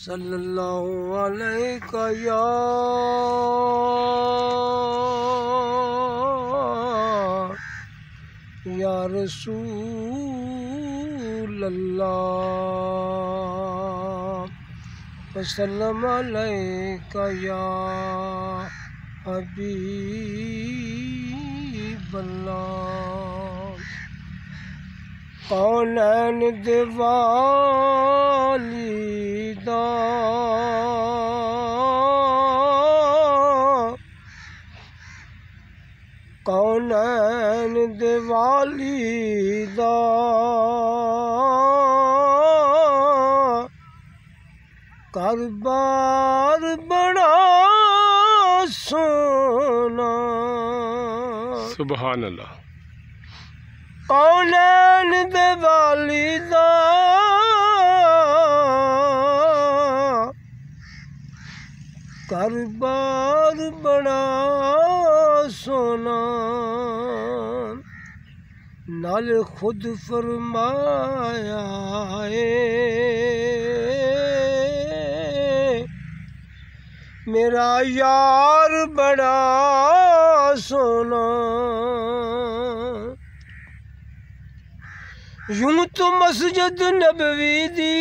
सल्लल्लाहु अलैका या रसूल अल्लाह वसल्लम अलैका या हबीब अल्लाह। कौनैन दे वालिदा कौनैन दे वालिदा करबार बड़ा सोना। सुभान अल्लाह। कौनैन दे वालिदा करबार बड़ा सोना। नाल खुद फरमाया मेरा यार बड़ा सोना। यूं तो मस्जिद नबवी दी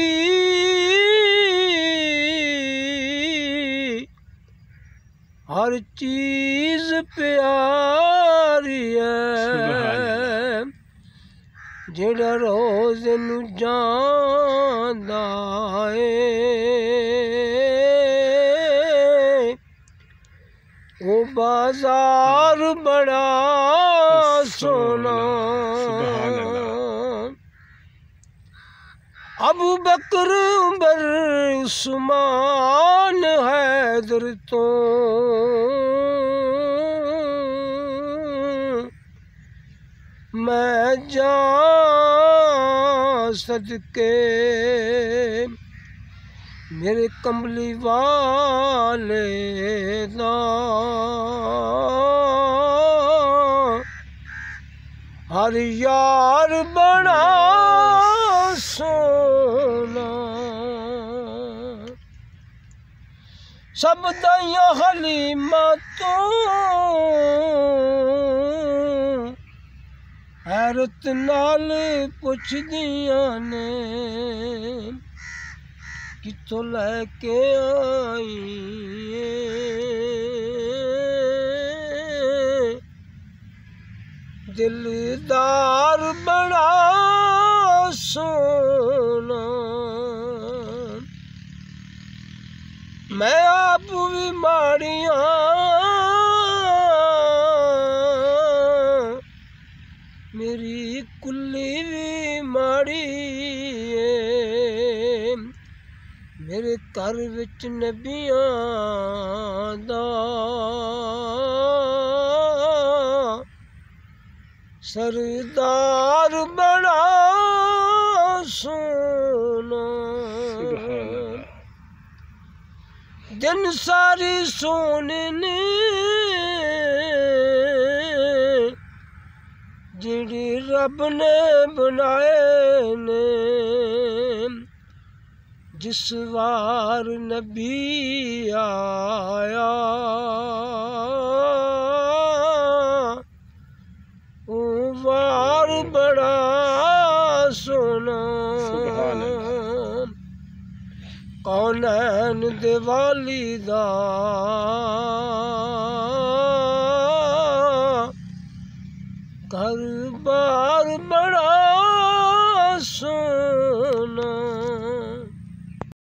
हर चीज प्यारी है। जेड़ा रोज नू जांदा ओ बाजार बड़ा सोना। अबू बकर उमर उस्मान हैदर तो मैं जां सदके मेरे कमली वाले दा हर यार बड़ा सोना। सब दाइयां हलीमा तो हैरत नाल पुछदियां ने कित्थों लैके आई दिलदार बड़ा सोना। मैं आप भी माड़ियां मेरी कुल्ली भी माड़ी मेरे घर विच नबियां दा सरदार बड़ा सोना। दिन सारी सोने ने जेड़ी रब ने बनाए ने जिस वार नबी आया ओ वार बड़ा सोना। कौनैन दे वालिदा घर बार बड़ा